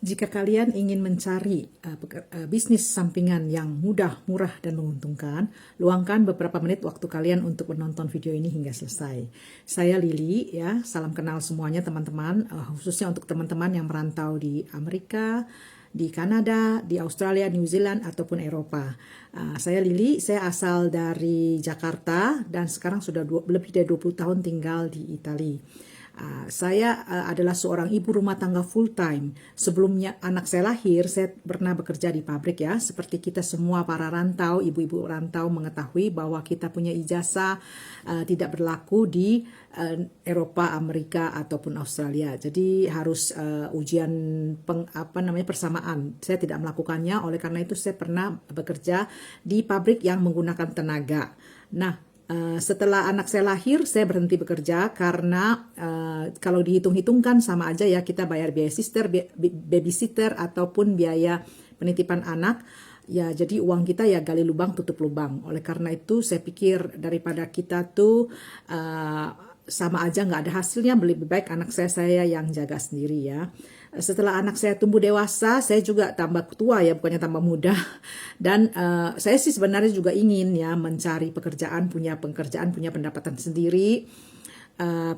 Jika kalian ingin mencari bisnis sampingan yang mudah, murah, dan menguntungkan, luangkan beberapa menit waktu kalian untuk menonton video ini hingga selesai. Saya Lili, ya, salam kenal semuanya teman-teman, khususnya untuk teman-teman yang merantau di Amerika, di Kanada, di Australia, New Zealand, ataupun Eropa. Saya Lili, saya asal dari Jakarta dan sekarang sudah lebih dari 20 tahun tinggal di Italia. Saya adalah seorang ibu rumah tangga full time. Sebelumnya anak saya lahir, saya pernah bekerja di pabrik, ya. Seperti kita semua para rantau, ibu-ibu rantau mengetahui bahwa kita punya ijazah tidak berlaku di Eropa, Amerika ataupun Australia. Jadi harus ujian persamaan. Saya tidak melakukannya, oleh karena itu saya pernah bekerja di pabrik yang menggunakan tenaga. Nah, setelah anak saya lahir, saya berhenti bekerja karena kalau dihitung-hitungkan sama aja, ya, kita bayar biaya babysitter ataupun biaya penitipan anak, ya, jadi uang kita ya gali lubang tutup lubang. Oleh karena itu saya pikir daripada kita tuh sama aja nggak ada hasilnya, lebih baik anak saya yang jaga sendiri, ya. Setelah anak saya tumbuh dewasa, saya juga tambah tua, ya, bukannya tambah muda. Dan saya sih sebenarnya juga ingin, ya, mencari pekerjaan, punya pendapatan sendiri,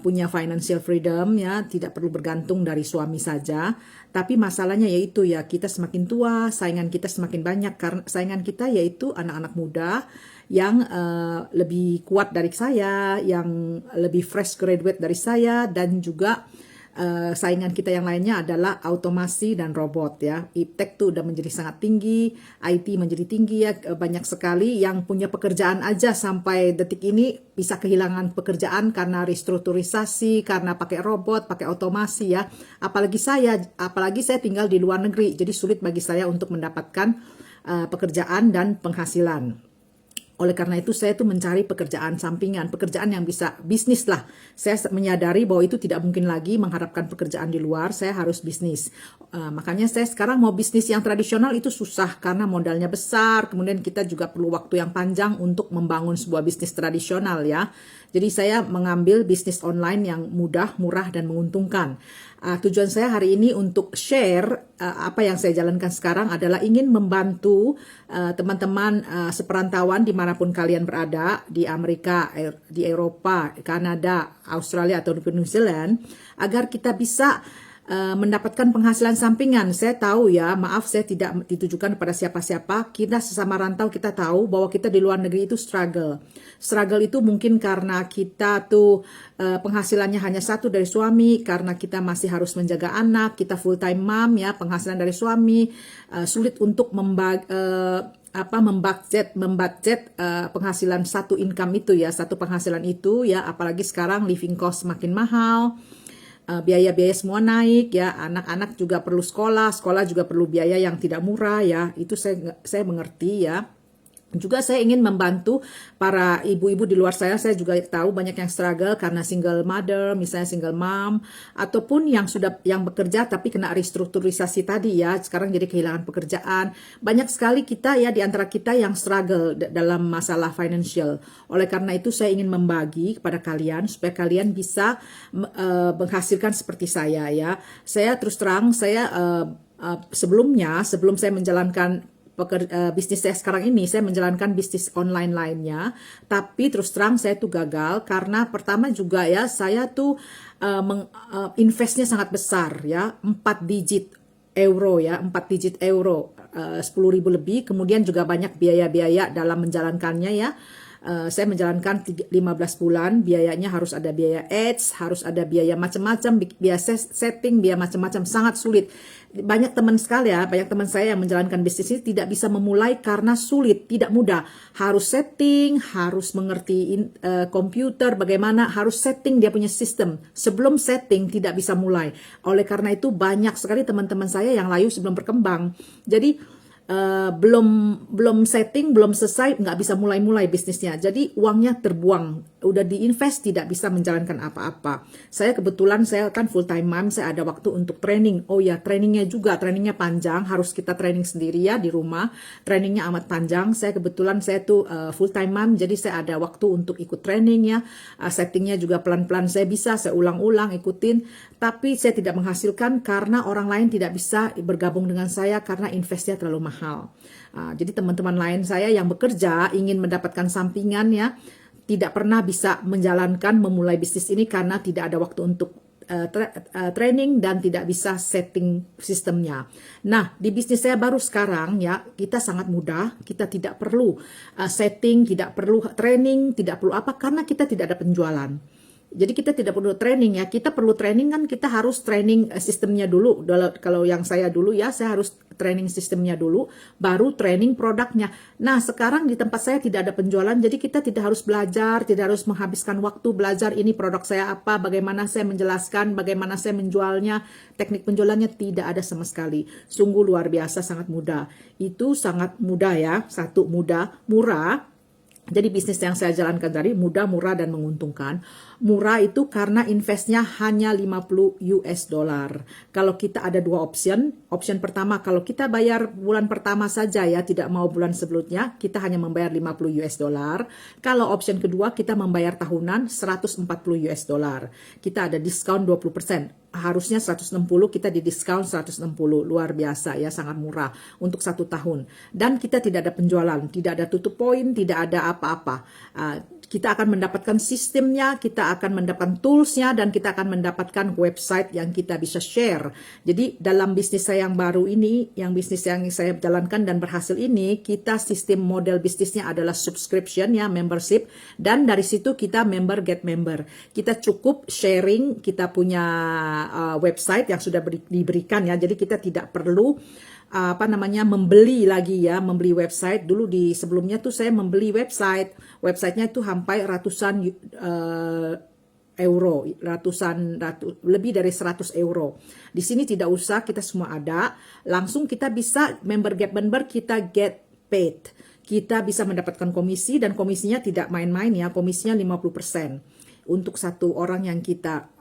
punya financial freedom, ya, tidak perlu bergantung dari suami saja. Tapi masalahnya yaitu, ya, kita semakin tua, saingan kita semakin banyak, karena saingan kita yaitu anak-anak muda yang lebih kuat dari saya, yang lebih fresh graduate dari saya, dan juga saingan kita yang lainnya adalah automasi dan robot, ya. Iptek tuh udah menjadi sangat tinggi, IT menjadi tinggi, ya, banyak sekali yang punya pekerjaan aja sampai detik ini bisa kehilangan pekerjaan karena restrukturisasi, karena pakai robot, pakai otomasi, ya. Apalagi saya tinggal di luar negeri, jadi sulit bagi saya untuk mendapatkan pekerjaan dan penghasilan. Oleh karena itu saya tuh mencari pekerjaan sampingan, pekerjaan yang bisa bisnis lah. Saya menyadari bahwa itu tidak mungkin lagi mengharapkan pekerjaan di luar, saya harus bisnis. Makanya saya sekarang mau bisnis yang tradisional itu susah karena modalnya besar, kemudian kita juga perlu waktu yang panjang untuk membangun sebuah bisnis tradisional, ya. Jadi saya mengambil bisnis online yang mudah, murah, dan menguntungkan. Tujuan saya hari ini untuk share apa yang saya jalankan sekarang adalah ingin membantu teman-teman seperantauan dimanapun kalian berada, di Amerika, di Eropa, Kanada, Australia, atau New Zealand, agar kita bisa mendapatkan penghasilan sampingan. Saya tahu, ya, maaf saya tidak ditujukan kepada siapa-siapa. Kita sesama rantau kita tahu bahwa kita di luar negeri itu struggle. Struggle itu mungkin karena kita tuh penghasilannya hanya satu dari suami, karena kita masih harus menjaga anak, kita full time mom, ya, penghasilan dari suami, sulit untuk membudget penghasilan satu income itu, ya, satu penghasilan itu, ya, apalagi sekarang living cost makin mahal. Biaya-biaya semua naik, ya, anak-anak juga perlu sekolah juga perlu biaya yang tidak murah, ya, itu saya mengerti, ya. Juga saya ingin membantu para ibu-ibu di luar saya juga tahu banyak yang struggle karena single mother, misalnya single mom, ataupun yang bekerja tapi kena restrukturisasi tadi, ya, sekarang jadi kehilangan pekerjaan. Banyak sekali kita, ya, di antara kita yang struggle dalam masalah financial. Oleh karena itu saya ingin membagi kepada kalian supaya kalian bisa menghasilkan seperti saya, ya. Saya terus terang, saya sebelum saya menjalankan bisnis saya sekarang ini, saya menjalankan bisnis online lainnya, tapi terus terang saya tuh gagal karena pertama juga, ya, saya tuh investnya sangat besar, ya, 4 digit euro, ya, 4 digit euro, 10.000 lebih, kemudian juga banyak biaya-biaya dalam menjalankannya, ya. Saya menjalankan 15 bulan, biayanya harus ada biaya ads, harus ada biaya macam-macam, biaya setting, biaya macam-macam, sangat sulit. Banyak teman saya yang menjalankan bisnis ini tidak bisa memulai karena sulit, tidak mudah. Harus setting, harus mengerti komputer, bagaimana harus setting dia punya sistem. Sebelum setting tidak bisa mulai. Oleh karena itu banyak sekali teman-teman saya yang layu sebelum berkembang. Jadi belum setting, belum selesai, nggak bisa mulai bisnisnya. Jadi uangnya terbuang, udah diinvest tidak bisa menjalankan apa-apa. Saya kebetulan saya kan full time mom, saya ada waktu untuk training. Oh ya, trainingnya panjang, harus kita training sendiri ya di rumah. Trainingnya amat panjang. Saya kebetulan saya tuh full time mom, jadi saya ada waktu untuk ikut training ya. Settingnya juga pelan-pelan saya bisa, saya ulang-ulang ikutin. Tapi saya tidak menghasilkan karena orang lain tidak bisa bergabung dengan saya karena investnya terlalu mahal. Jadi teman-teman lain saya yang bekerja ingin mendapatkan sampingan ya, tidak pernah bisa menjalankan memulai bisnis ini karena tidak ada waktu untuk training dan tidak bisa setting sistemnya. Nah, di bisnis saya baru sekarang ya, kita sangat mudah, kita tidak perlu setting, tidak perlu training, tidak perlu apa karena kita tidak ada penjualan. Jadi kita tidak perlu training ya, kita perlu training kan kita harus training sistemnya dulu. Kalau yang saya dulu ya, saya harus training sistemnya dulu, baru training produknya. Nah sekarang di tempat saya tidak ada penjualan, jadi kita tidak harus belajar, tidak harus menghabiskan waktu belajar ini produk saya apa, bagaimana saya menjelaskan, bagaimana saya menjualnya, teknik penjualannya tidak ada sama sekali. Sungguh luar biasa, sangat mudah. Itu sangat mudah ya, satu mudah, murah. Jadi bisnis yang saya jalankan tadi mudah, murah, dan menguntungkan. Murah itu karena investnya hanya 50 US dollar. Kalau kita ada dua option pertama kalau kita bayar bulan pertama saja ya, tidak mau bulan sebelumnya, kita hanya membayar 50 US dollar. Kalau option kedua kita membayar tahunan 140 US dollar. Kita ada diskon 20%. Harusnya 160, kita di diskon 160. Luar biasa ya, sangat murah untuk 1 tahun. Dan kita tidak ada penjualan, tidak ada tutup poin, tidak ada apa-apa. Kita akan mendapatkan sistemnya, kita akan mendapatkan toolsnya, dan kita akan mendapatkan website yang kita bisa share. Jadi dalam bisnis saya yang baru ini, yang bisnis yang saya jalankan dan berhasil ini, kita sistem model bisnisnya adalah subscription ya, membership, dan dari situ kita member get member. Kita cukup sharing, kita punya website yang sudah diberikan ya, jadi kita tidak perlu membeli lagi ya, membeli website. Dulu di sebelumnya tuh saya membeli websitenya itu sampai ratusan euro, lebih dari 100 euro. Di sini tidak usah, kita semua ada, langsung kita bisa member get member, kita get paid. Kita bisa mendapatkan komisi, dan komisinya tidak main-main ya, komisinya 50%. Untuk satu orang yang kita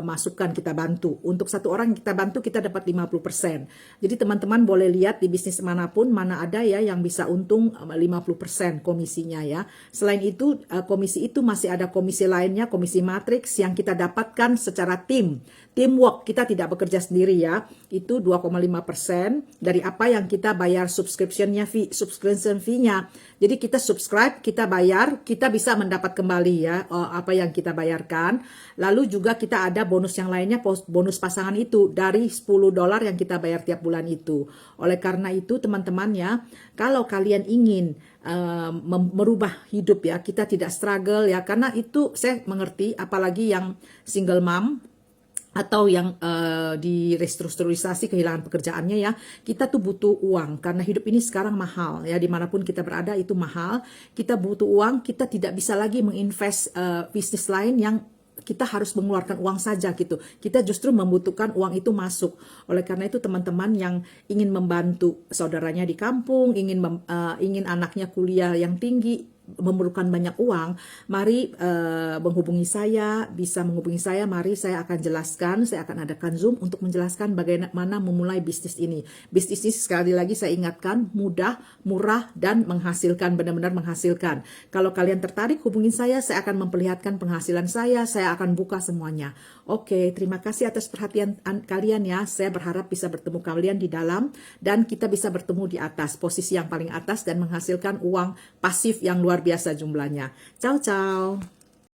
masukkan, kita bantu. Untuk satu orang yang kita bantu, kita dapat 50%. Jadi teman-teman boleh lihat di bisnis manapun, mana ada ya yang bisa untung 50% komisinya ya. Selain itu, komisi itu masih ada komisi lainnya, komisi matriks yang kita dapatkan secara teamwork. Kita tidak bekerja sendiri ya. Itu 2,5% dari apa yang kita bayar subscription fee-nya. Jadi kita subscribe, kita bayar, kita bisa mendapat kembali ya apa yang kita bayarkan. Lalu juga kita ada bonus yang lainnya, bonus pasangan itu dari 10 dolar yang kita bayar tiap bulan itu. Oleh karena itu teman-teman ya, kalau kalian ingin merubah hidup ya, kita tidak struggle ya, karena itu saya mengerti, apalagi yang single mom atau yang di restrukturisasi kehilangan pekerjaannya ya, kita tuh butuh uang karena hidup ini sekarang mahal ya, dimanapun kita berada itu mahal, kita butuh uang, kita tidak bisa lagi menginvest bisnis lain yang kita harus mengeluarkan uang saja gitu. Kita justru membutuhkan uang itu masuk. Oleh karena itu teman-teman yang ingin membantu saudaranya di kampung, ingin anaknya kuliah yang tinggi, memerlukan banyak uang, mari menghubungi saya, bisa menghubungi saya, mari saya akan jelaskan, saya akan adakan Zoom untuk menjelaskan bagaimana memulai bisnis ini. Bisnis ini sekali lagi saya ingatkan, mudah, murah, dan menghasilkan, benar-benar menghasilkan. Kalau kalian tertarik, hubungi saya akan memperlihatkan penghasilan saya akan buka semuanya. Oke, terima kasih atas perhatian kalian ya, saya berharap bisa bertemu kalian di dalam, dan kita bisa bertemu di atas, posisi yang paling atas, dan menghasilkan uang pasif yang luar biasa jumlahnya. Ciao, ciao.